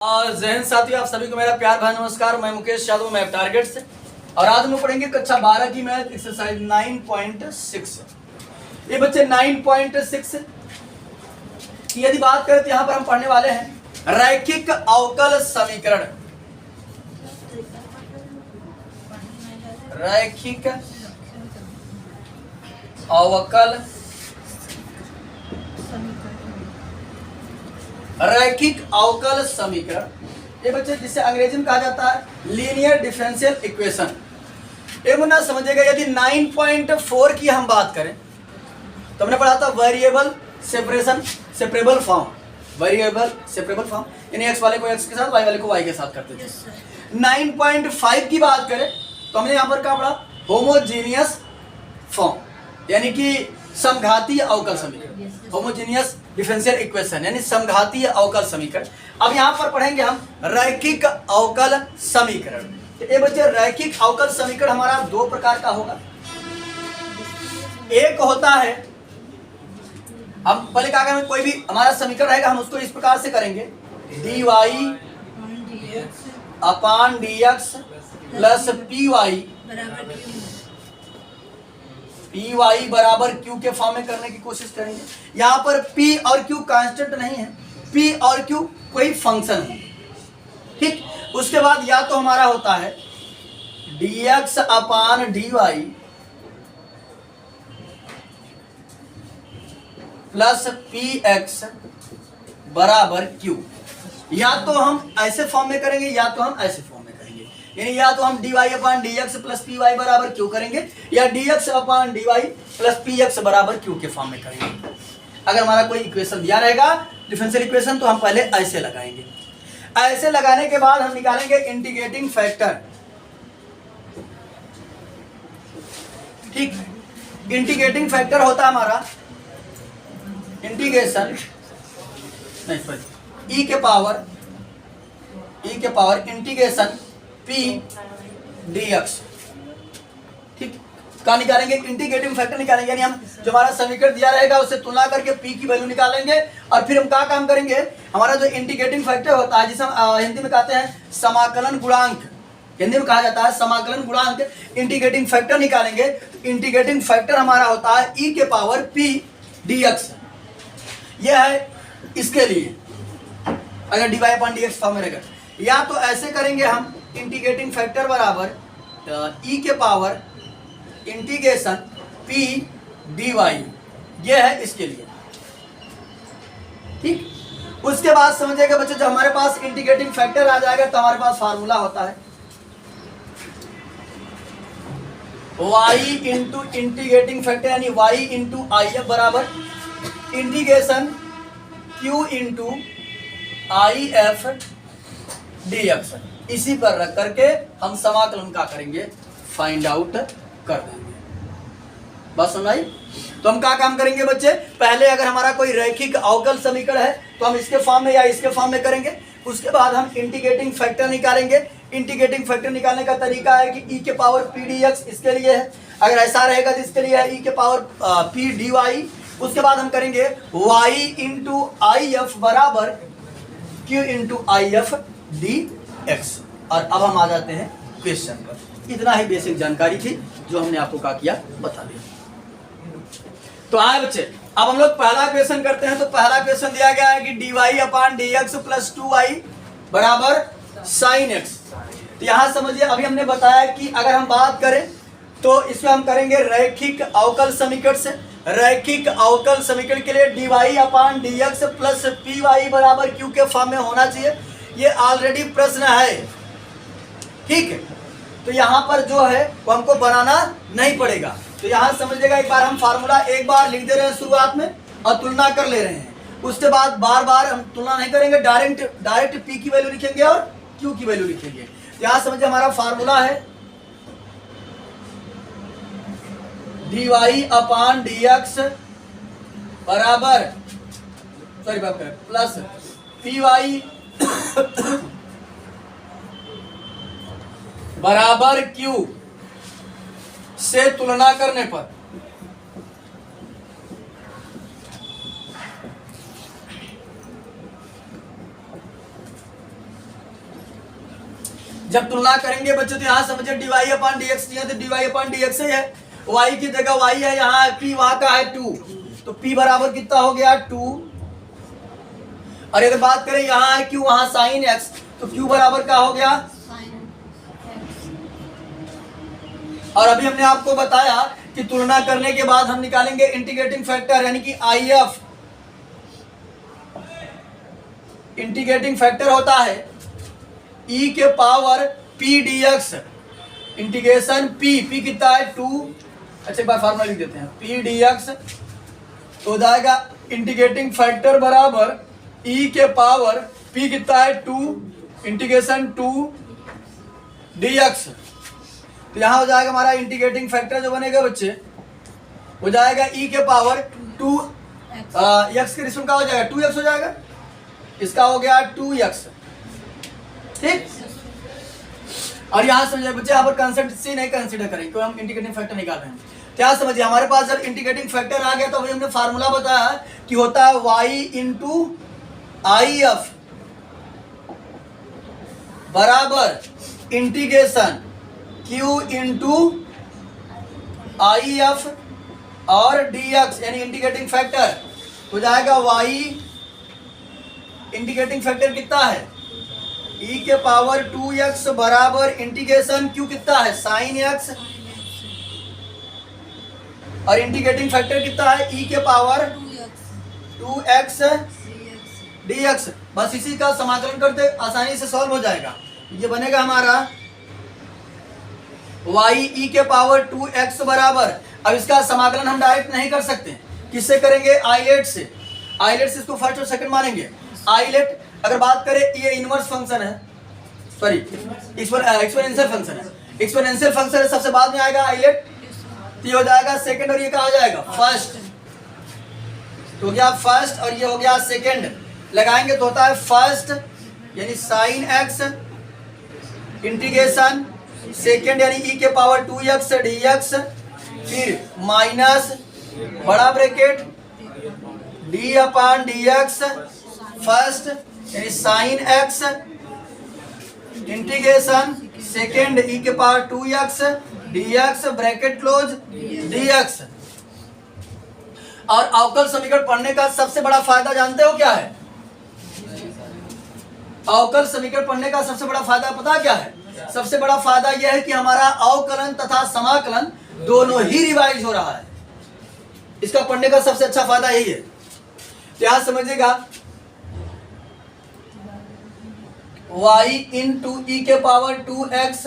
और जहन साथियों, आप सभी को मेरा प्यार भरा नमस्कार। मैं मुकेश यादव, मैथ टारगेट से। और आज हम लोग पढ़ेंगे कक्षा 12 की मैथ एक्सरसाइज 9.6। ये बच्चे 9.6 की यदि बात करें तो यहाँ पर हम पढ़ने वाले हैं रैखिक अवकल समीकरण। रैखिक अवकल रैखिक अवकल समीकरण, ये बच्चे जिसे अंग्रेजी में कहा जाता है लीनियर डिफरेंशियल इक्वेशन। ये मुन्ना समझिएगा, यदि 9.4 की हम बात करें तो हमने पढ़ा था variable separable form. Variable separable form यानी एक्स वाले को एक्स के साथ, वाई वाले को वाई के साथ करते थे। 9.5 की बात करें तो हमने यहाँ पर क्या पढ़ा, होमोजीनियस फॉर्म यानी कि समघातीय अवकल समीकरण, होमोजीनियस डिफरेंशियल इक्वेशन यानी समघातीय अवकल समीकरण। अब यहाँ पर पढ़ेंगे हम रैखिक अवकल समीकरण। तो ये बच्चे रैखिक अवकल समीकरण हमारा दो प्रकार का होगा। एक होता है, हम पहले क्या करेंगे, कोई भी हमारा समीकरण रहेगा हम उसको इस प्रकार से करेंगे, dy अपान dx प्लस py बराबर q के फॉर्म में करने की कोशिश करेंगे। यहाँ पर p और q कांस्टेंट नहीं है, p और q कोई फंक्शन है, ठीक। उसके बाद या तो हमारा होता है dx अपान dy प्लस px बराबर q। या तो हम ऐसे फॉर्म में करेंगे या तो हम ऐसे फॉर्म में करेंगे, यानी या तो हम dy अपान dx प्लस py बराबर q करेंगे या dx अपान dy प्लस px बराबर q के फॉर्म में करेंगे। अगर हमारा कोई इक्वेशन दिया रहेगा डिफरेंशियल इक्वेशन तो हम पहले ऐसे लगाएंगे। ऐसे लगाने के बाद हम निकालेंगे इंटीग्रेटिंग फैक्टर, ठीक। इंटीग्रेटिंग फैक्टर होता है हमारा इंटीग्रेशन ई के पावर इंटीग्रेशन p dx, ठीक। का निकालेंगे इंटीग्रेटिंग फैक्टर निकालेंगे, यानी हम जो हमारा समीकरण दिया रहेगा उससे तुलना करके p की वैल्यू निकालेंगे और फिर हम क्या काम करेंगे, हमारा जो इंटीग्रेटिंग फैक्टर होता है जिसे हम हिंदी में कहते हैं समाकलन गुणांक, हिंदी में कहा जाता है समाकलन गुणांक, इंटीग्रेटिंग फैक्टर निकालेंगे। तो इंटीग्रेटिंग फैक्टर हमारा होता है e के पावर p dx। यह है इसके लिए अगर dy अपॉन dx फॉर्म में रहेगा। या तो ऐसे करेंगे हम इंटीग्रेटिंग फैक्टर बराबर e के पावर इंटीग्रेशन p dy, ये है इसके लिए, ठीक। उसके बाद समझिएगा बच्चों, जब हमारे पास इंटीग्रेटिंग फैक्टर आ जाएगा तो हमारे पास फार्मूला होता है y इंटू इंटीग्रेटिंग फैक्टर यानी y इंटू आई एफ बराबर integration q into I F dx। इसी पर रख करके हम समाकलन का करेंगे, फाइंड आउट कर देंगे। बस सुनाई। तो हम क्या काम करेंगे बच्चे, पहले अगर हमारा कोई रैखिक अवकल समीकरण है तो हम इसके फॉर्म में या इसके फॉर्म में करेंगे। उसके बाद हम इंटीग्रेटिंग फैक्टर निकालेंगे। इंटीग्रेटिंग फैक्टर निकालने का तरीका है कि e के पावर p dx इसके लिए है, अगर ऐसा रहेगा तो इसके लिए है e के पावर p dy। उसके बाद हम करेंगे y इंटू आई एफ बराबर q into I F dx। और अब हम आ जाते हैं क्वेश्चन पर। इतना ही बेसिक जानकारी थी जो हमने आपको क्या किया बता दिया। तो आए बच्चे, अब हम लोग पहला क्वेश्चन करते हैं। तो पहला क्वेश्चन दिया गया है कि dy अपान dx प्लस 2y बराबर sin x। तो यहाँ समझिए, अभी हमने बताया कि अगर हम बात करें तो इसमें हम करेंगे रैखिक अवकल समीकरण से। रैखिक अवकल समीकरण के लिए dy अपान dx प्लस py बराबर q के फॉर्म में होना चाहिए। ये ऑलरेडी प्रश्न है, ठीक है। तो यहाँ पर जो है वो हमको बनाना नहीं पड़ेगा। तो यहाँ समझिएगा, एक बार हम फार्मूला एक बार लिख दे रहे हैं शुरुआत में और तुलना कर ले रहे हैं। उसके बाद बार बार हम तुलना नहीं करेंगे, डायरेक्ट p की वैल्यू लिखेंगे और q की वैल्यू लिखेंगे। तो यहाँ समझिए हमारा फार्मूला है dy अपान dx बराबर प्लस py बराबर q से तुलना करने पर जब तुलना करेंगे बच्चों तो यहाँ समझे dy अपॉन dx नहीं है तो dy अपॉन dx ही है। y की जगह y है, यहाँ p वहां का है 2, तो p बराबर कितना हो गया 2। और अगर बात करें यहाँ है q वहां साइन x, तो q बराबर क्या हो गया। और अभी हमने आपको बताया कि तुलना करने के बाद हम निकालेंगे इंटीग्रेटिंग फैक्टर, यानी कि IF। इंटीग्रेटिंग फैक्टर होता है e के power p dx, integration p कितना है 2। अच्छा एक बार फार्मूला लिख देते हैं, p dx तो हो जाएगा इंटीग्रेटिंग फैक्टर बराबर e के पावर p कितना है 2 इंटीग्रेशन 2 dx। तो यहाँ हो जाएगा हमारा इंटीग्रेटिंग फैक्टर जो बनेगा बच्चे हो जाएगा e के पावर 2 x के रिस्पेक्ट का हो जाएगा 2x हो जाएगा, इसका हो गया 2x, ठीक। और यहाँ समझिए बच्चे यहाँ पर कंसेप्ट सी नहीं कंसीडर करें क्योंकि हम इंटीग्रेटिंग फैक्टर निकाल रहे हैं। क्या समझिए हमारे पास जब इंटीग्रेटिंग फैक्टर आ गया तो अभी हमने फार्मूला बताया कि होता है y इंटू IF बराबर इंटीग्रेशन q इंटू IF और dx, यानी इंटीग्रेटिंग फैक्टर हो जाएगा y। इंटीग्रेटिंग फैक्टर कितना है e के पावर 2x बराबर इंटीग्रेशन q कितना है साइन x, और इंटीग्रेटिंग फैक्टर कितना है e के पावर 2x dx। बस इसी का समाकलन करते आसानी से सॉल्व हो जाएगा। ये बनेगा हमारा y e के पावर 2x बराबर, अब इसका समाकलन हम डायरेक्ट नहीं कर सकते, किससे करेंगे आइलेट से। आइलेट से इसको फर्स्ट और सेकंड मानेंगे। आइलेट अगर बात करें ये इनवर्स फंक्शन है, सॉरी एक्सपोनेंशियल फंक्शन है, एक्सपोनेंशियल फंक्शन है सबसे बाद में आएगा आइलेट, तो ये हो जाएगा सेकंड और ये क्या हो जाएगा फर्स्ट, तो हो गया फर्स्ट और ये हो गया सेकंड। लगाएंगे तो होता है फर्स्ट यानी साइन x इंटीग्रेशन सेकंड यानी e के पावर 2x dx, फिर माइनस बड़ा bracket d upon dx first यानी sine x integration second e के power 2x dx bracket close dx। और अवकल समीकरण पढ़ने का सबसे बड़ा फायदा जानते हो क्या है? अवकल समीकरण पढ़ने का सबसे बड़ा फायदा पता क्या है? सबसे बड़ा फायदा यह है कि हमारा अवकलन तथा समाकलन दोनों ही रिवाइज हो रहा है। इसका पढ़ने का सबसे अच्छा फायदा यही है। क्या समझिएगा, y इंटू ई के पावर 2x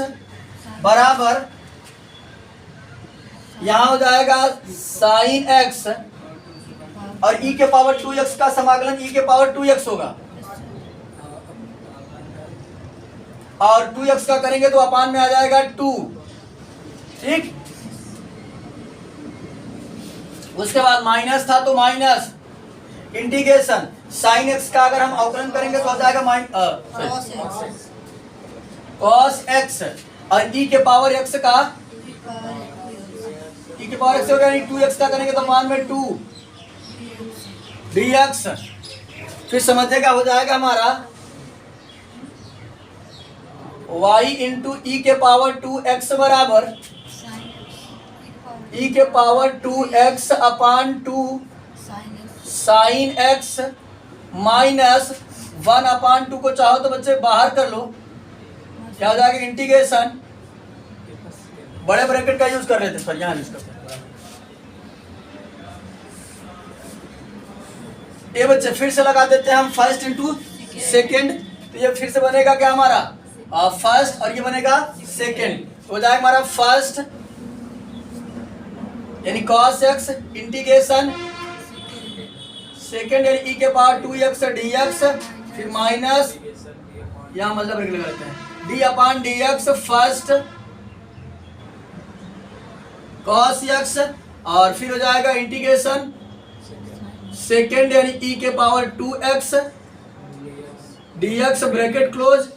बराबर यहां हो जाएगा साइन x और e के पावर 2x का समाकलन e के पावर 2x होगा, और 2x का करेंगे तो अपान में आ जाएगा 2, ठीक। उसके बाद माइनस था तो माइनस इंटीग्रेशन साइन x का अगर हम अवकलन करेंगे तो हो जाएगा cos x और e के पावर x का e के पावर x होगा यानी 2x का करेंगे तो मान में 2 dx। फिर समझिएगा हो जाएगा हमारा y इंटू ई के पावर 2x बराबर ई के पावर 2x अपान 2 साइन x माइनस 1 अपान 2 को चाहो तो बच्चे बाहर कर लो, क्या हो जाएगा इंटीग्रेशन बड़े ब्रैकेट का यूज कर रहे थे सर, यहाँ यूज करते हैं। ये बच्चे फिर से लगा देते हैं हम फर्स्ट इंटू सेकेंड, तो ये फिर से बनेगा क्या हमारा फर्स्ट और ये बनेगा सेकेंड, तो हो जाएगा हमारा फर्स्ट यानी cos x इंटीग्रेशन सेकेंड यानी e के पावर 2x dx, फिर माइनस यहाँ मतलब ब्रैकेट लगा लेते हैं d अपान dx फर्स्ट cos x और फिर हो जाएगा इंटीग्रेशन सेकेंड यानी e के power 2x dx bracket close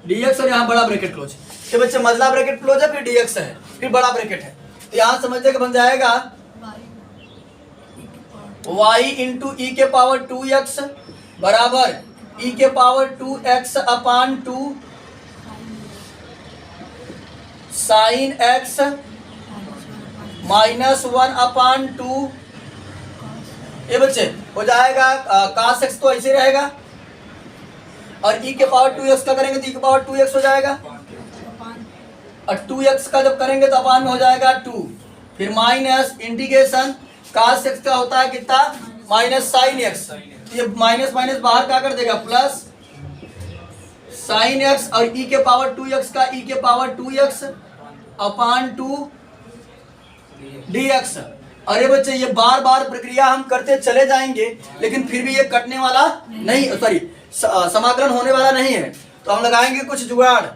dx और यहाँ बड़ा ब्रैकेट क्लोज। ये बच्चे मजला ब्रैकेट क्लोज है, फिर dx है, फिर बड़ा ब्रैकेट है, तो यहाँ समझने का बन जाएगा y इंटू ई के पावर 2x बराबर ई के पावर 2x अपान 2 साइन x माइनस 1 अपान 2। ये बच्चे हो जाएगा cos x तो ऐसे रहेगा, और e के पावर 2x का करेंगे तो e के पावर 2x हो जाएगा, और 2x का जब करेंगे तो अपान में हो जाएगा 2, फिर माइनस इंटीग्रेशन cos x का होता है कितना माइनस साइन x, ये माइनस माइनस बाहर क्या कर देगा प्लस साइन x, और e के पावर 2x का e के पावर 2x अपान 2 dx। अरे बच्चे ये बार बार प्रक्रिया हम करते चले जाएंगे, लेकिन फिर भी ये कटने वाला नहीं, सॉरी समाकलन होने वाला नहीं है, तो हम लगाएंगे कुछ जुगाड़।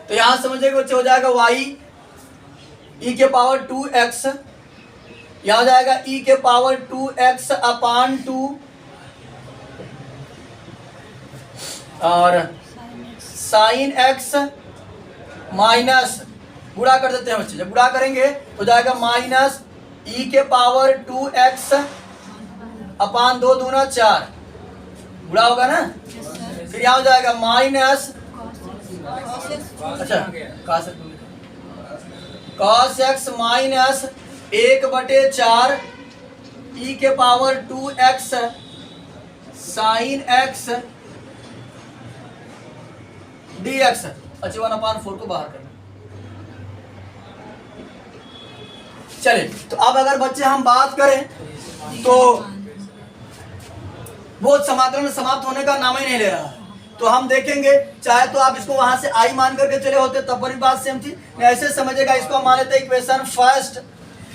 तो यहां समझिए बच्चे हो जाएगा y e के पावर 2x, यहां हो जाएगा e के पावर 2x अपान 2 और साइन x माइनस, गुणा कर देते हैं बच्चे, जब गुणा करेंगे तो जाएगा माइनस e के पावर 2x अपान 2 दूना 4, गुणा होगा ना, फिर यहाँ हो जाएगा माइनस, अच्छा cos x माइनस 1/4 e के power 2x sine x dx। अच्छा 1/4 को बाहर करना। चलिए तो अब अगर बच्चे हम बात करें तो वो समाकलन समाप्त होने का नाम ही नहीं ले रहा है, तो हम देखेंगे चाहे तो आप इसको वहां से आई मान करके चले होते तब पर भी बात सेम थी, ऐसे समझेगा। इसको हम मान लेते हैं इक्वेशन फर्स्ट,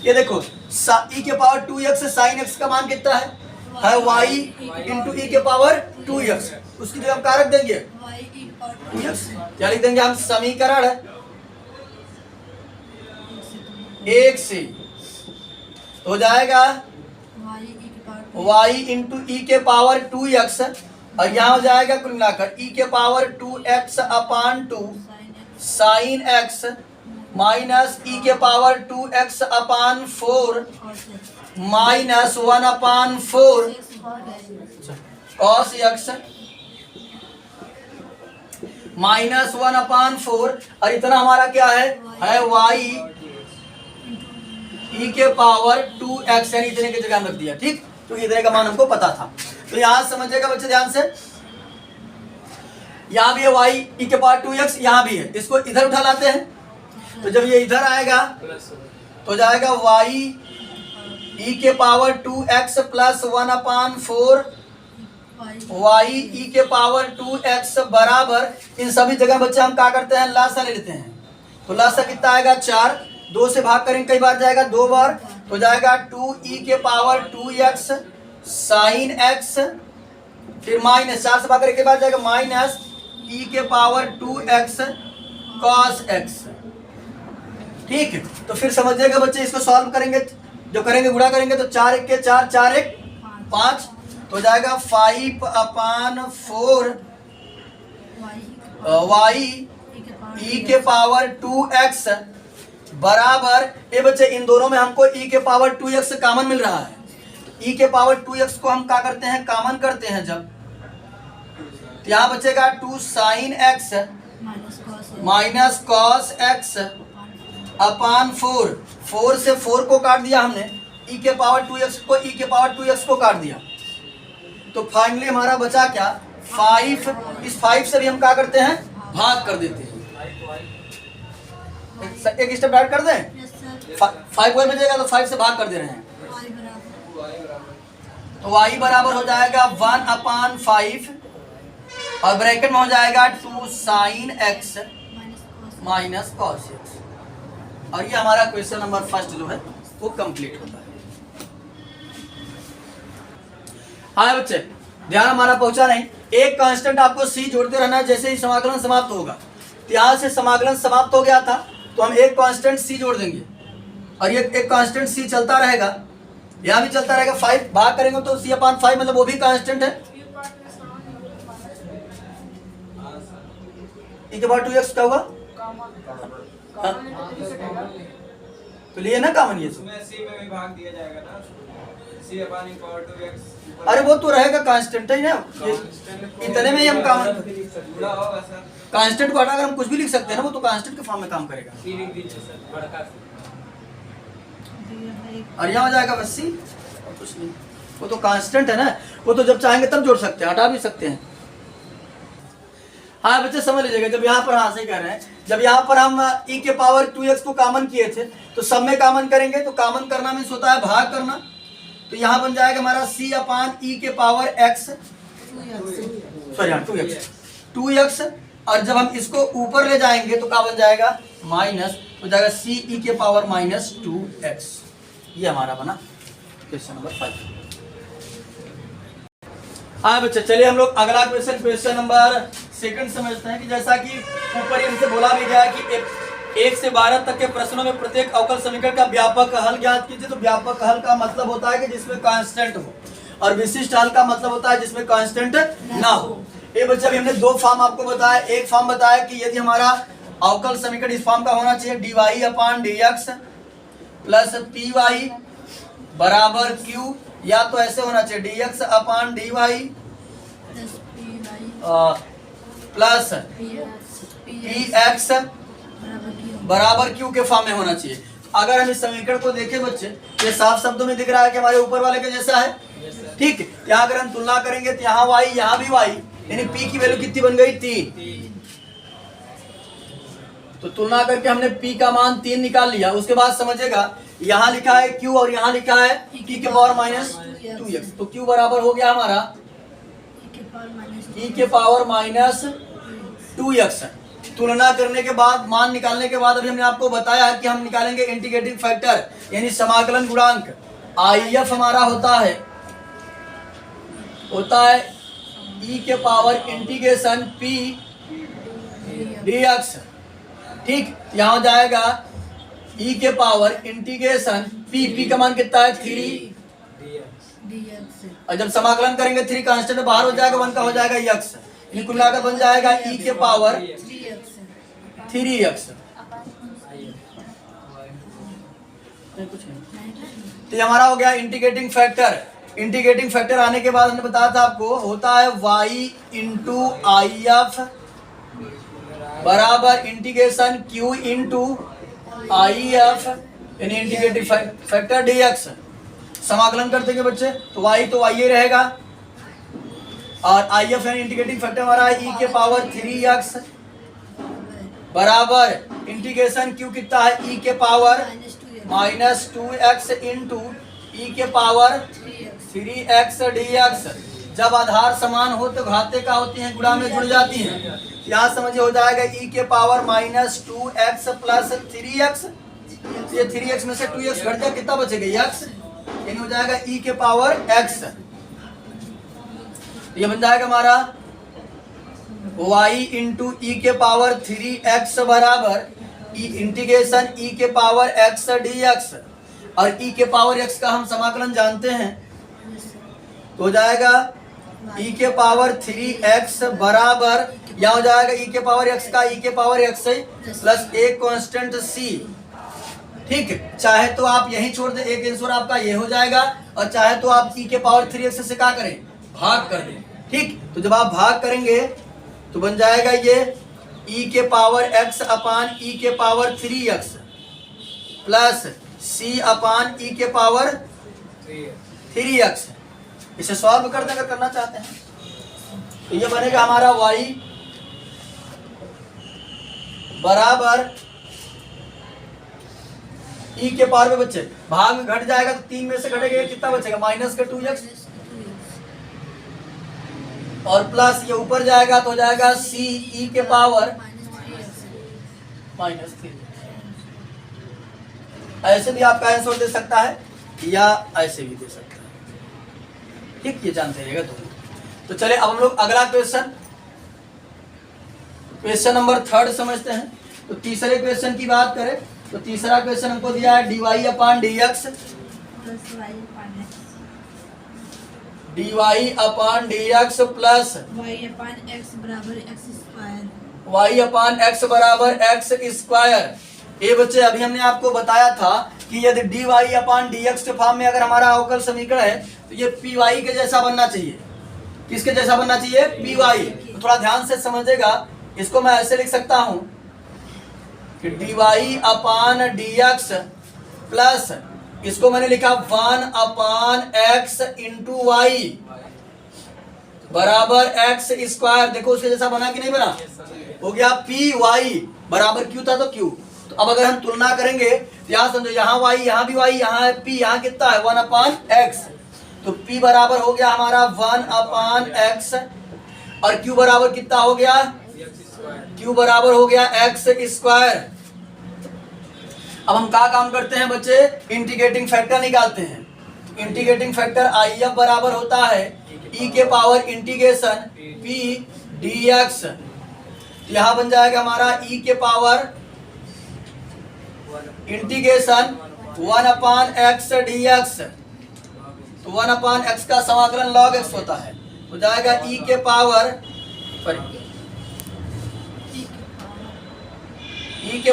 ये देखो e के पावर 2x साइन x का मान कितना है y इंटू e के पावर 2x, उसकी जगह हम क्या रख देंगे 2x, क्या लिख देंगे हम समीकरण 1 से हो जाएगा y इंटू ई के पावर 2x, और यहाँ हो जाएगा कुल मिलाकर e के पावर 2x अपान 2 साइन x माइनस e के पावर 2x अपान 4 माइनस 1/4 cos x माइनस 1/4, और इतना हमारा क्या है y e के पावर 2x, यानी इतने की जगह हम रख दिया, ठीक, तो इतने का मान हमको पता था। तो यहाँ समझिएगा बच्चे ध्यान से, यहाँ भी है y e के पावर 2x, यहाँ भी है, इसको इधर उठा लाते हैं, तो जब ये इधर आएगा तो जाएगा y e के power 2x plus 1/4 y e के पावर 2x बराबर, इन सभी जगह बच्चे हम क्या करते हैं लासा ले लेते हैं, तो लासा कितना आएगा 4, 2 से भाग करेंगे कई बार जाएगा 2 बार, तो जाएगा 2e के पावर 2x साइन x, फिर माइनस 4 से भाग करेंगे कई बार जाएगा माइनस e के पावर 2x cos x, ठीक है। तो फिर समझिएगा बच्चे इसको सॉल्व करेंगे, जो करेंगे गुणा करेंगे तो 4 1 के 4 4 1 5, तो जाएगा 5/4 y e के पावर 2x बराबर, ये बच्चे इन दोनों में हमको e के पावर 2x कॉमन मिल रहा है, e के पावर 2x को हम क्या करते हैं कॉमन करते हैं जब, तो यहाँ बचेगा 2 sine x minus cos x upon 4, 4 से 4 को काट दिया हमने, e के पावर 2x को e के पावर 2x को काट दिया, तो फाइनली हमारा बचा क्या 5, इस 5 से भी हम क्या करते हैं भाग कर देते हैं, एक स्टेप ऐड कर दें, 5 y बचेगा तो 5 से भाग कर दे रहे हैं, तो y बराबर हो जाएगा 1/5 और ब्रैकेट में हो जाएगा 2 sine x minus cos x, और ये हमारा क्वेश्चन नंबर फर्स्ट जो है वो कंप्लीट होता है। हाँ बच्चे ध्यान हमारा पहुंचा नहीं, एक कांस्टेंट आपको c जोड़ते रहना है, जैसे ही समाकलन समाप्त होगा, तो यहाँ से समाकलन समाप्त हो गया था तो हम एक कांस्टेंट c जोड़ देंगे, और ये एक कांस्टेंट c चलता रहेगा, यहाँ भी चलता रहेगा, 5 भाग करेंगे तो c/5 मतलब वो भी कांस्टेंट है, e के पावर 2x क्या होगा तो लिए ना कॉमन, ये उसमें c में भी भाग दिया जाएगा ना, अरे वो तो रहेगा कांस्टेंट ही ना, इतने में ही हम काम, कांस्टेंट को हटाकर हम कुछ भी लिख सकते हैं ना, वो तो कांस्टेंट के फॉर्म में काम करेगा। और यहाँ हो जाएगा बस सी, और कुछ नहीं, वो तो कांस्टेंट है ना, वो तो जब चाहेंगे तब जोड़ सकते हैं, हटा भी सकते हैं। हाँ बच्चे समझ लीजिएगा, जब यहाँ पर हाँ सही कह रहे हैं, जब यहाँ पर हम e के पावर 2x को कॉमन किए थे तो सब में कॉमन करेंगे, तो कॉमन करना मीन्स होता है भाग करना, तो यहाँ बन जाएगा हमारा c अपान e के पावर x, सॉरी हाँ 2x, और जब हम इसको ऊपर ले जाएंगे तो क्या बन जाएगा माइनस, हो जाएगा c e के पावर माइनस 2x। ये हमारा बना क्वेश्चन नंबर 5। हाँ बच्चे चलिए हम लोग अगला क्वेश्चन नंबर 2 समझते हैं कि जैसा कि ऊपर ही हमसे बोला भी गया है कि 1 से 12 तक के प्रश्नों में प्रत्येक अवकल समीकरण का व्यापक हल ज्ञात कीजिए। तो व्यापक हल का मतलब होता है कि जिसमें कांस्टेंट हो, और विशिष्ट हल का मतलब होता है जिसमें कांस्टेंट ना हो। ये बच्चे अभी हमने दो फॉर्म आपको बताया, एक फॉर्म बताया कि यदि हमारा अवकल समीकरण इस फॉर्म का होना चाहिए dy अपान dx प्लस py बराबर q, या तो ऐसे होना चाहिए dx अपान dy प्लस px बराबर q के फॉर्म में होना चाहिए। अगर हम इस समीकरण को देखें बच्चे, ये साफ शब्दों में दिख रहा है कि हमारे ऊपर वाले के जैसा है, ठीक। यहाँ अगर हम तुलना करेंगे तो यहाँ y यहाँ भी y, यानी p की वैल्यू कितनी बन गई 3, तो तुलना करके हमने p का मान 3 निकाल लिया। उसके बाद समझेगा यहाँ लिखा है q और यहाँ लिखा है e के पावर माइनस 2x, तो q बराबर हो गया हमारा e के पावर माइनस 2x। तुलना करने के बाद मान निकालने के बाद अभी हमने आपको बताया है कि हम निकालेंगे इंटीग्रेटिंग फैक्टर यानी समाकलन गुणांक। IF हमारा होता है e के पावर इंटीग्रेशन p dx, ठीक। यहाँ हो जाएगा e के पावर इंटीग्रेशन p का मान कितना है 3, और जब समाकलन करेंगे 3 कांस्टेंट बाहर हो जाएगा, 1 का हो जाएगा x, यानी कुल मिलाकर बन जाएगा e के पावर 3x। तो ये हमारा हो गया इंटीग्रेटिंग फैक्टर। इंटीग्रेटिंग फैक्टर आने के बाद हमने बताया था आपको होता है y इंटू IF बराबर इंटीग्रेशन q इंटू IF यानी इंटीग्रेटिंग फैक्टर dx। समाकलन करते हैं बच्चे तो y तो y रहेगा, और IF यानी इंटीग्रेटिंग फैक्टर हमारा e के पावर 3x बराबर इंटीग्रेशन q कितना है e के power minus 2x into e के पावर 3x dx। जब आधार समान हो तो घाते का होती हैं, गुणा में जुड़ जाती हैं। यहाँ समझिए हो जाएगा e के power minus 2x plus 3x, ये 3x में से 2x घट जाए कितना बचेगा x, यानी हो जाएगा e के पावर x। ये बन जाएगा हमारा y इंटू ई के पावर 3x बराबर इंटीग्रेशन e के पावर x dx, और e के पावर x का हम समाकलन जानते हैं, तो हो जाएगा e के पावर 3x बराबर, यहाँ हो जाएगा e के पावर x का e के पावर x प्लस एक कांस्टेंट c, ठीक। चाहे तो आप यही छोड़ दें, एक आंसर आपका ये हो जाएगा, और चाहे तो आप e के पावर 3x से क्या करें भाग कर दें, ठीक। तो जब आप भाग करेंगे तो बन जाएगा ये e के पावर x अपान e के पावर 3x प्लस c अपान e के पावर 3x। इसे सॉल्व कर दें अगर करना चाहते हैं तो ये बनेगा हमारा y बराबर e के पावर में बच्चे भाग में घट जाएगा तो 3 में से घटेगा कितना बचेगा माइनस का 2x, और प्लस ये ऊपर जाएगा तो हो जाएगा c e के पावर माइनस 3। ऐसे भी आपका आंसर दे सकता है या ऐसे भी दे सकता है, ठीक। ये जानते रहिएगा तो चले अब हम लोग अगला क्वेश्चन नंबर 3 समझते हैं। तो तीसरे क्वेश्चन की बात करें तो तीसरा क्वेश्चन हमको दिया है dy अपान dx dy अपान dx प्लस y अपान x बराबर x स्क्वायर, y अपान x बराबर x स्क्वायर। ये बच्चे अभी हमने आपको बताया था कि यदि dy अपान dx के फॉर्म में अगर हमारा अवकल समीकरण है तो ये py के जैसा बनना चाहिए। किसके जैसा बनना चाहिए? py। तो थोड़ा ध्यान से समझेगा, इसको मैं ऐसे लिख सकता हूं कि dy अपान dx प्लस इसको मैंने लिखा 1 अपान x इंटू वाई बराबर x स्क्वायर। देखो उसके जैसा बना कि नहीं बना? हो गया पी वाई बराबर क्यू था तो क्यू। तो अब अगर हम तुलना करेंगे तो यहाँ समझो, यहाँ y यहाँ भी y, यहाँ है p, यहाँ कितना है 1 अपान x। तो p बराबर हो गया हमारा 1 अपान x और q बराबर कितना हो गया? q बराबर हो गया x स्क्वायर। अब हम क्या काम करते हैं बच्चे? इंटीग्रेटिंग फैक्टर निकालते हैं। इंटीग्रेटिंग फैक्टर IF बराबर होता है e के पावर इंटीग्रेशन p dx। यहाँ बन जाएगा हमारा e के पावर इंटीग्रेशन 1 अपान x dx। तो 1 अपान x का समाकलन log x होता है, तो जाएगा e के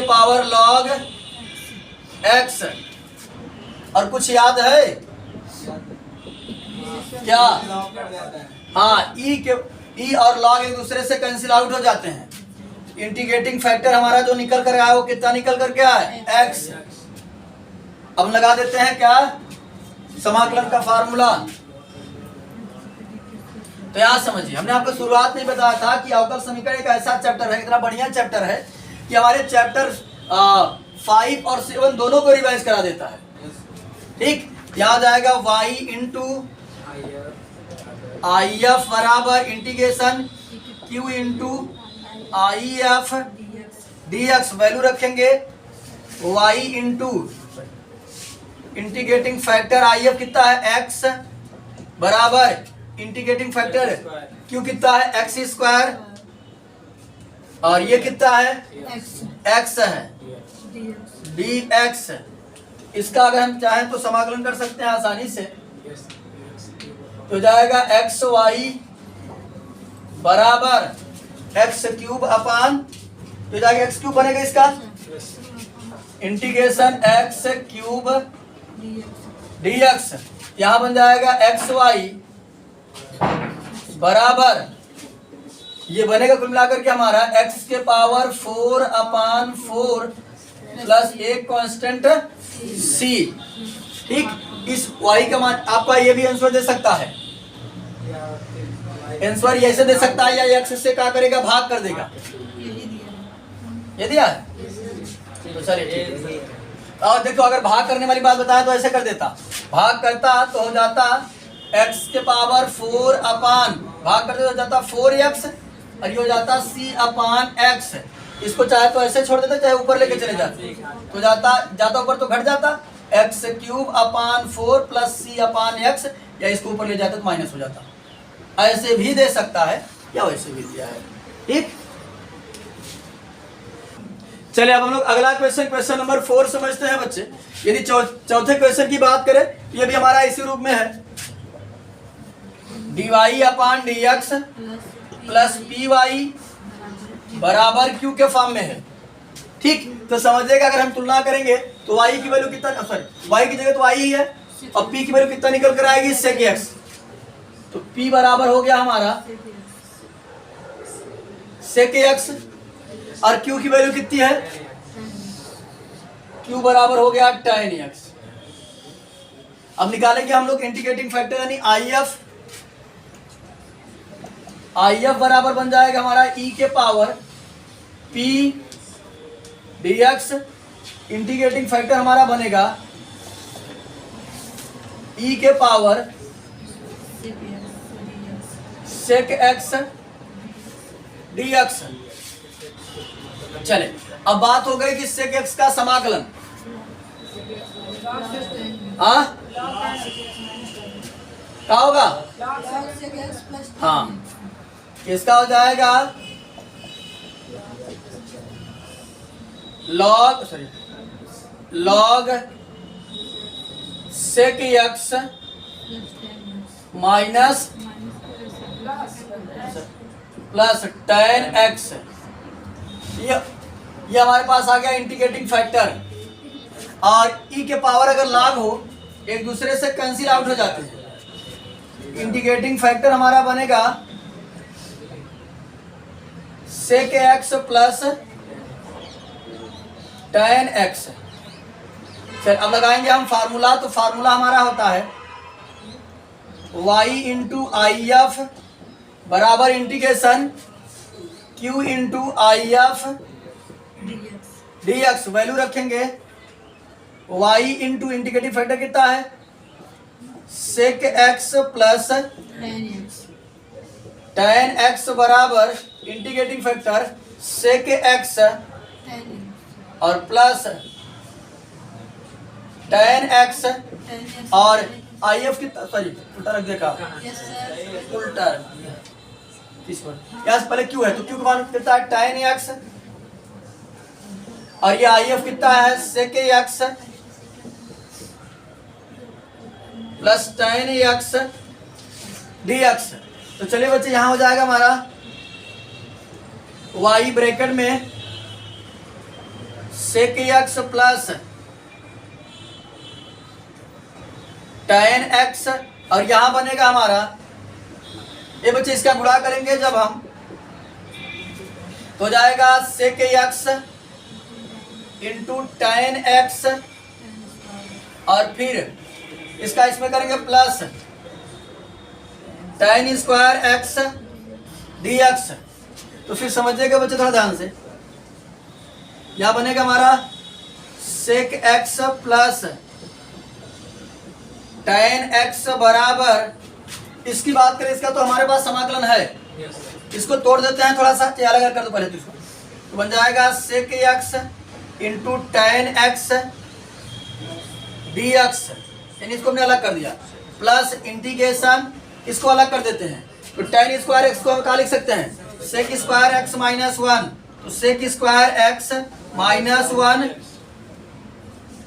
पावर log x। और कुछ याद है क्या? हाँ, e और log एक दूसरे से कैंसिल आउट हो जाते हैं। इंटीग्रेटिंग फैक्टर हमारा जो निकल कर आया वो कितना निकल कर के आया? x। अब लगा देते हैं क्या? समाकलन का फार्मूला। तो यहाँ समझिए, हमने आपको शुरुआत में बताया था कि अवकल समीकरण एक ऐसा चैप्टर है, इतना बढ़िया चैप्टर है कि हमारे चैप्टर 5 और 7 दोनों को रिवाइज करा देता है। ठीक, यहाँ जाएगा y इंटू IF बराबर integration q into IF dx। Value रखेंगे y into integrating factor IF कितना है? x बराबर इंटीग्रेटिंग फैक्टर q कितना है? x स्क्वायर और ये कितना है? x है dx। इसका अगर हम चाहें तो समाकलन कर सकते हैं आसानी से। तो जाएगा एक्स वाई बराबर एक्स क्यूब अपान, तो जाएगा एक्स क्यूब बनेगा इसका इंटीग्रेशन एक्स क्यूब dx। यहाँ बन जाएगा एक्स वाई बराबर, ये बनेगा कुल मिलाकर के हमारा x के पावर 4 अपान 4 प्लस एक कांस्टेंट c। ठीक, इस y का मान आपका ये भी आंसर दे सकता है, आंसर ये ऐसे दे सकता है या x से क्या करेगा? भाग कर देगा। ये दिया है तो चलिए ठीक। और देखो अगर भाग करने वाली बात बताया तो ऐसे कर देता, भाग करता तो हो जाता x के पावर 4 अपान, भाग करते हो जाता 4x और ये हो जाता c अपान x। इसको चाहे तो ऐसे छोड़ देते, चाहे ऊपर लेके चले जाते, तो जाता ऊपर तो घट जाता एक्स क्यूब अपान 4 प्लस सी अपान एक्स, या इसको ऊपर ले जाते तो माइनस हो जाता। ऐसे भी दे सकता है या वैसे भी दिया है। ठीक, चलिए अब हम लोग अगला क्वेश्चन नंबर 4 समझते हैं बच्चे। यदि चौथे क्वेश्चन की बात करें तो ये भी हमारा इसी रूप में है, dy अपान dx प्लस py बराबर q के फॉर्म में है। ठीक, तो समझिएगा अगर हम तुलना करेंगे तो y की वैल्यू कितना, सॉरी y की जगह तो y ही है और p की वैल्यू कितना निकल कर आएगी? sec x। तो p बराबर हो गया हमारा sec x और q की वैल्यू कितनी है? q बराबर हो गया tan x। अब निकालेंगे हम लोग इंटीग्रेटिंग फैक्टर यानी IF बराबर बन जाएगा हमारा e के power p dx। Integrating factor हमारा बनेगा e के पावर sec x dx। चले, अब बात हो गई कि sec x का समाकलन। हाँ, क्या होगा? हाँ, किसका हो जाएगा? log sec x minus plus tan x। ये हमारे पास आ गया इंटीग्रेटिंग फैक्टर, और ई के पावर अगर log हो एक दूसरे से कैंसिल आउट हो जाते हैं। इंटीग्रेटिंग फैक्टर हमारा बनेगा sec x plus tan x। चल अब लगाएंगे हम फार्मूला, तो फार्मूला हमारा होता है y इंटू आई एफ बराबर integration q into I F D x. Value रखेंगे y इंटू इंटीग्रेटिंग फैक्टर कितना है sec x plus tan x बराबर इंटीग्रेटिंग फैक्टर sec x और प्लस tan x और आई एफ कितना, सॉरी उल्टा रख देगा, उल्टा यहाँ से पहले क्यू है तो क्यू का मान कितना है tan x, और ये आई एफ कितना है sec x plus tan x dx। तो चलिए बच्चे यहाँ हो जाएगा हमारा y ब्रैकेट में sec x plus tan x, और यहां बनेगा हमारा ये बच्चे इसका गुणा करेंगे जब हम तो जाएगा sec x into tan x, और फिर इसका इसमें करेंगे plus tan square x dx। तो फिर समझिएगा बच्चे थोड़ा ध्यान से, यहां बनेगा हमारा sec x plus tan x बराबर, इसकी बात करें इसका तो हमारे पास समाकलन है, इसको तोड़ देते हैं थोड़ा सा, अलग अलग कर दो पहले तो इसको, तो बन जाएगा sec x into tan x dx, यानी इसको हमने अलग कर दिया, प्लस इंटीग्रेशन इसको अलग कर देते हैं, तो tan स्क्वायर x को हम क्या लिख सकते हैं sec स्क्वायर x माइनस 1, तो sec square x minus 1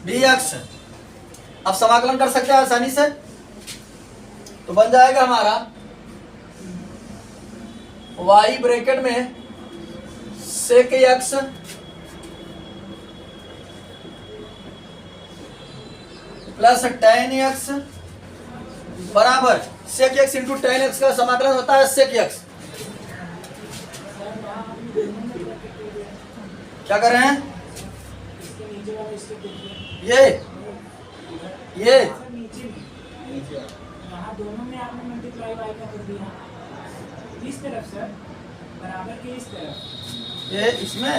dx। अब समाकलन कर सकते हैं आसानी से, तो बन जाएगा हमारा y ब्रैकेट में sec x plus tan x बराबर sec x into tan x का समाकलन होता है sec x। क्या कर रहे हैं ये दोनों में आपने मल्टीप्लाई वाई का कर दिया इस तरफ सर बराबर के इस तरफ, ये इसमें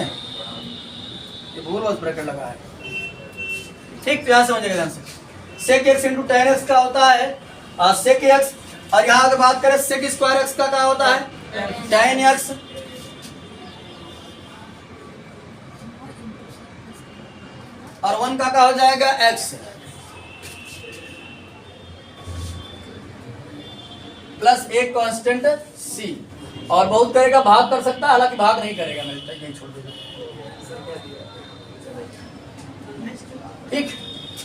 ये भूल बस ब्रैकेट लगा है, ठीक। तो यहाँ समझिएगा ध्यान से, sec x into tan x का होता है sec x, और यहाँ अगर बात करें sec स्क्वायर x का क्या होता है tan x, और 1 का क्या हो जाएगा x प्लस एक कांस्टेंट c, और बहुत करेगा भाग कर सकता है, हालांकि भाग नहीं करेगा, मैं यही छोड़ दूंगा, ठीक।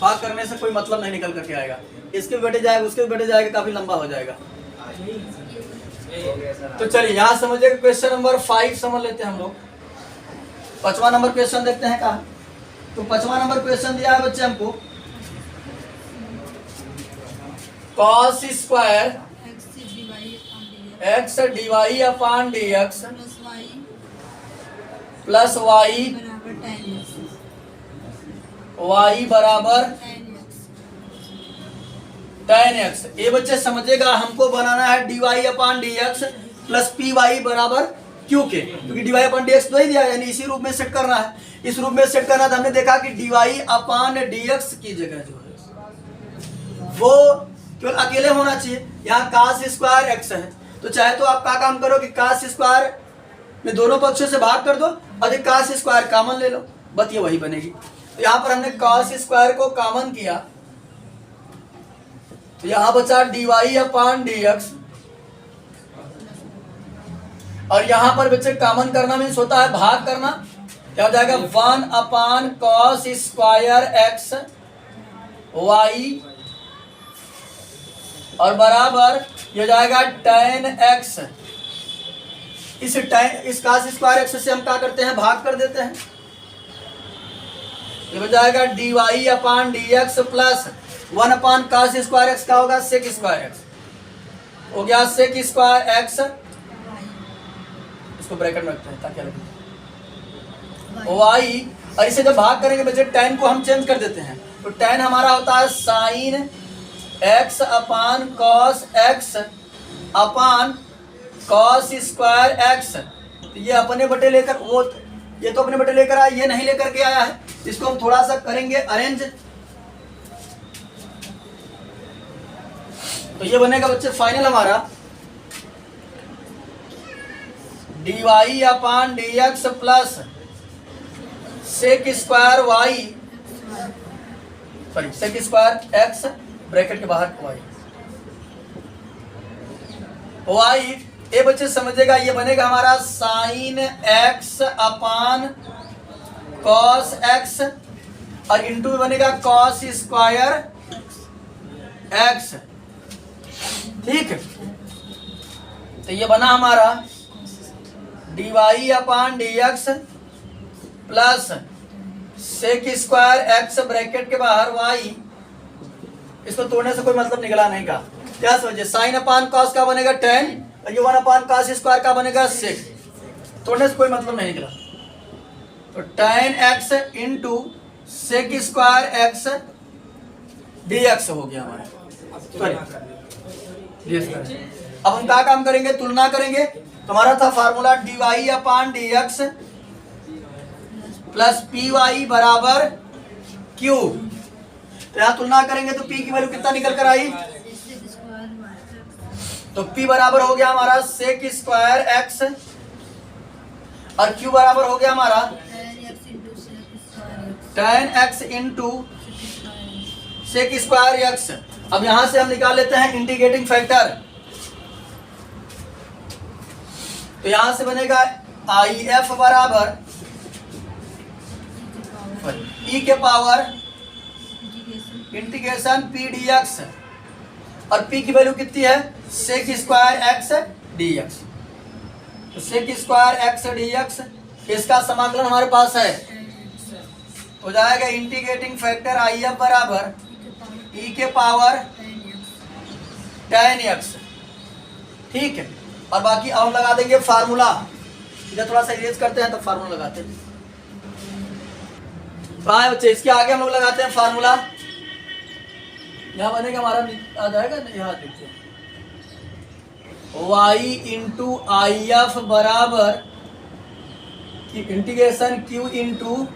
भाग करने से कोई मतलब नहीं निकल करके आएगा, इसके भी बेटे जाएगा उसके भी बेटे जाएगा, काफी लंबा हो जाएगा। तो चलिए यहाँ समझिए क्वेश्चन नंबर 5 समझ लेते हैं हम लोग। 5वां नंबर क्वेश्चन देखते हैं कहा, तो 5वां नंबर क्वेश्चन दिया है बच्चे हमको cos square x dy upon dx plus y बराबर tan x। ये बच्चे समझेगा हमको बनाना है dy upon dx plus py बराबर q के, क्योंकि dy अपॉन dx तो ही दिया, यानी इसी रूप में सेट करना है। इस रूप में सेट करना था, हमने देखा कि dy अपॉन dx की जगह जो है वो केवल अकेले होना चाहिए, यहाँ cos स्क्वायर x है, तो चाहे तो आप क्या काम करो कि cos स्क्वायर में दोनों पक्षों से भाग कर दो और एक cos स्क्वायर कॉमन ले लो, बस ये वही बनेगी। तो यहाँ पर हमने cos स्क्वायर को कॉमन किया, तो यहाँ बचा dy अपॉन dx, और यहाँ पर बच्चे कॉमन करना मीन्स होता है भाग करना, क्या हो जाएगा 1 upon cos square x y, और बराबर ये हो जाएगा tan x। इस cos स्क्वायर x से हम क्या करते हैं भाग कर देते हैं, ये बन जाएगा D Y upon D X plus 1 upon cos square X का होगा सेक स्क्वायर एक्स हो गया सेक स्क्वायर एक्स, इसको ब्रैकेट में रखते हैं ताकि लगे वाई, और इसे जब भाग करेंगे बच्चे tan को हम चेंज कर देते हैं, तो tan हमारा होता है sign X upon cos x upon cos square x. तो ये अपने बटे लेकर वो, ये तो अपने बटे लेकर आया, ये नहीं लेकर के आया है, इसको हम थोड़ा सा करेंगे अरेंज। तो ये बनेगा बच्चे फाइनल हमारा D Y upon D X plus sec square Y, sorry sec square X bracket के बाहर वाई ये बच्चे समझेगा, ये बनेगा हमारा sine X upon cos X और इंटू बनेगा कॉस स्क्वायर एक्स। ठीक है, तो ये बना हमारा D Y upon D X plus sec square X bracket के बाहर वाई, इसको तोड़ने से कोई मतलब निकला नहीं का। क्या समझे, साइन अपान कॉस का बनेगा tan और ये 1 अपान कॉस स्क्वायर का बनेगा सेक, तोड़ने से कोई मतलब नहीं निकला। तो tan x into sec square x D x हो गया हमारा। अब हम क्या काम करेंगे, तुलना करेंगे। तो हमारा था formula D Y upon D X plus P Y बराबर क्यू। तो यहाँ तुलना करेंगे तो p की वैल्यू कितना निकल कर आई, तो p बराबर हो गया हमारा सेक स्क्वायर एक्स और q बराबर हो गया हमारा tan x into sec square x. अब यहां से हम निकाल लेते हैं इंटीग्रेटिंग फैक्टर। तो यहां से बनेगा आई एफ बराबर ई के power integration P D X और p की वैल्यू कितनी है, sec square x D X. तो sec square x D X इसका समाकलन हमारे पास है, हो जाएगा इंटीग्रेटिंग फैक्टर आई एफ बराबर ई के पावर tan x। ठीक है, और बाकी अब हम लगा देंगे फार्मूला। इधर थोड़ा सा इरेज करते हैं तो फार्मूला लगाते हैं। तो आए बच्चे, इसके आगे हम लोग लगाते हैं फार्मूला। यहाँ बनेगा हमारा आ जाएगा ना, यहाँ देखते हैं y इंटू आई एफ बराबर integration q into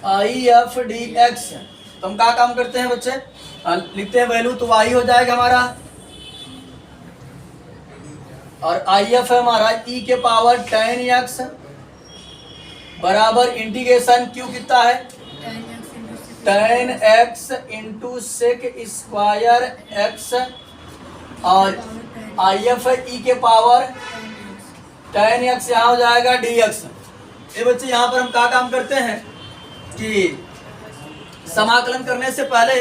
I F D X. तो हम क्या काम करते हैं बच्चे, लिखते हैं वैल्यू, तो y हो जाएगा हमारा और आई एफ है हमारा e के पावर tan x बराबर इंटीग्रेशन q कितना है, tan x into sec square x और आई एफ है e के पावर tan x, यहाँ हो जाएगा dx। ये बच्चे यहाँ पर हम क्या काम करते हैं कि समाकलन करने से पहले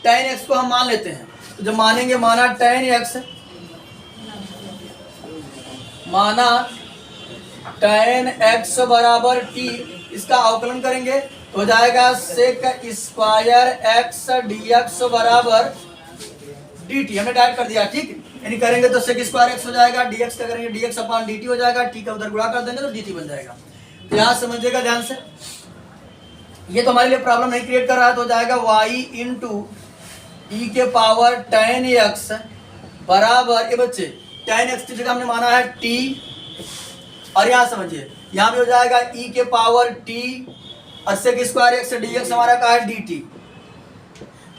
tan x को हम मान लेते हैं। तो जब मानेंगे, माना tan x, माना tan x बराबर t, इसका अवकलन करेंगे तो हो जाएगा सेक स्क्वायर x dx बराबर dt। हमने डायरेक्ट कर दिया, ठीक, यानी करेंगे तो सेक स्क्वायर x हो जाएगा, dx का करेंगे dx अपान dt हो जाएगा, t का उधर गुणा कर देंगे तो dt बन जाएगा। तो यहाँ समझिएगा ध्यान से, ये तो हमारे लिए प्रॉब्लम नहीं क्रिएट कर रहा है। तो हो जाएगा y इंटू ई के पावर tan x बराबर, ये बच्चे tan x की जगह हमने माना है t, और यहाँ समझिए यहाँ भी हो जाएगा e के पावर t और सेक स्क्वायर एक्स dx हमारा का है dt।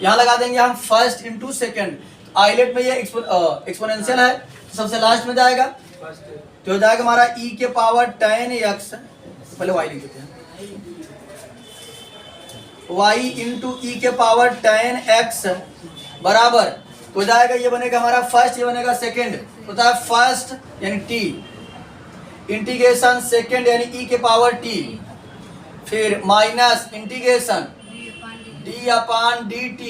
यहाँ लगा देंगे हम फर्स्ट इंटू सेकेंड। आइलेट में ये एक्सपोनेंशियल है, तो सबसे लास्ट में जाएगा, तो हो जाएगा हमारा e के पावर tan x, पहले y लिख देते हैं, y इंटू ई के पावर tan x बराबर, तो हो जाएगा ये बनेगा हमारा फर्स्ट, ये बनेगा सेकेंड, होता है फर्स्ट यानी t इंटीग्रेशन सेकेंड यानी e के पावर t, फिर माइनस इंटीग्रेशन d अपान dt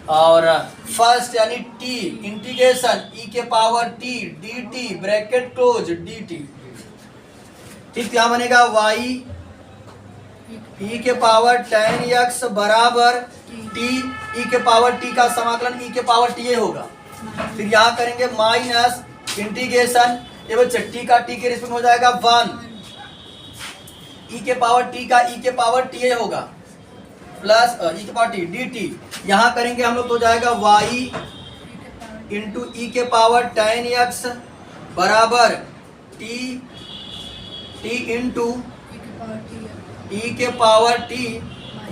और फर्स्ट यानी t इंटीग्रेशन e के power t dt bracket close dt। ठीक, यहाँ बनेगा y e के पावर tan x बराबर t, e के पावर t का समाकलन e के पावर t होगा। फिर यहाँ करेंगे माइनस इंटीग्रेशन, ये बच्चे t का t के रिस्पेक्ट हो जाएगा 1, e के पावर t का e के पावर t होगा प्लस e के पावर t dt। यहाँ करेंगे हम लोग तो हो जाएगा y इंटू e के पावर tan x बराबर t इंटू e के पावर t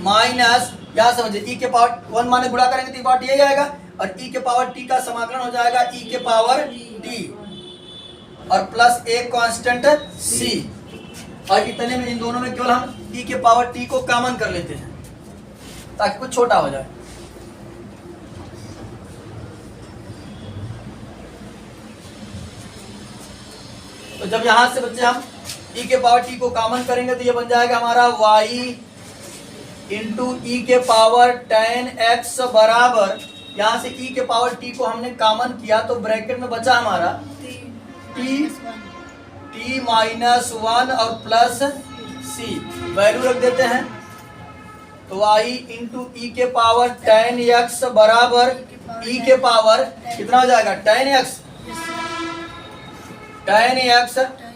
माइनस, यहाँ समझिए e के पावर 1 माने गुणा करेंगे तो e पावर t ही आएगा, और e के पावर t का समाकलन हो जाएगा e के पावर t और प्लस एक कांस्टेंट c, और इतने में इन दोनों में केवल हम e के पावर t को कॉमन कर लेते हैं ताकि कुछ छोटा हो जाए। तो जब यहां से बच्चे हम e के पावर t को कॉमन करेंगे तो ये बन जाएगा हमारा y इंटू ई के पावर tan x बराबर, यहाँ से e के पावर t को हमने कॉमन किया तो ब्रैकेट में बचा हमारा t माइनस 1 और प्लस c, वैल्यू रख देते हैं तो y इंटू ई के पावर tan x बराबर e के पावर कितना हो जाएगा tan x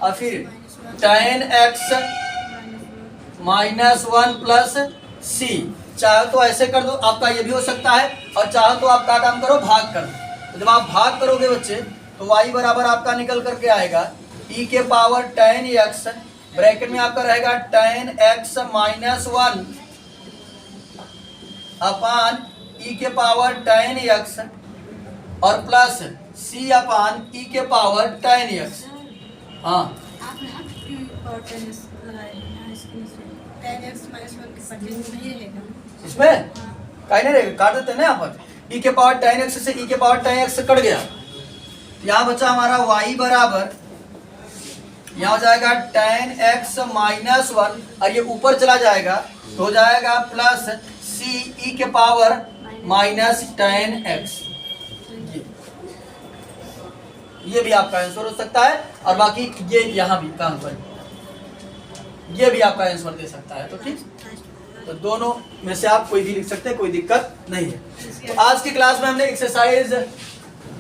और फिर tan x minus 1 plus c। चाहे तो ऐसे कर दो, आपका ये भी हो सकता है, और चाहे तो आप क्या काम करो, भाग कर दो। तो जब आप भाग करोगे बच्चे तो y बराबर आपका निकल करके आएगा e के पावर tan x, ब्रैकेट में आपका रहेगा tan x माइनस 1 अपान e के पावर tan x और प्लस c अपान e के पावर tan x। हाँ आपने tan x माइनस 1 के परसेंट नहीं रहेगा इसमें कहीं नहीं रहेगा, काट देते हैं ना यहाँ पर। e के पावर tan x से e के पावर tan x कट गया, यहाँ बचा हमारा y बराबर, यहाँ हो जाएगा tan x माइनस 1 और ये ऊपर चला जाएगा तो हो जाएगा प्लस c e के पावर माइनस tan x। ये भी आपका आंसर हो सकता है, और बाकी ये यहाँ भी कहाँ पर ये भी आपका आंसर दे सकता है। तो ठीक, तो दोनों में से आप कोई भी लिख सकते हैं, कोई दिक्कत नहीं है। तो आज की क्लास में हमने एक्सरसाइज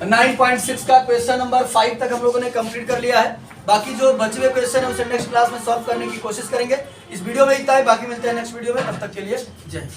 9.6 का क्वेश्चन नंबर 5 तक हम लोगों ने कंप्लीट कर लिया है। बाकी जो बचे हुए क्वेश्चन है उसे नेक्स्ट क्लास में सॉल्व करने की कोशिश करेंगे। इस वीडियो में इतना ही, बाकी मिलते हैं नेक्स्ट वीडियो में, तब तक के लिए जय हिंद।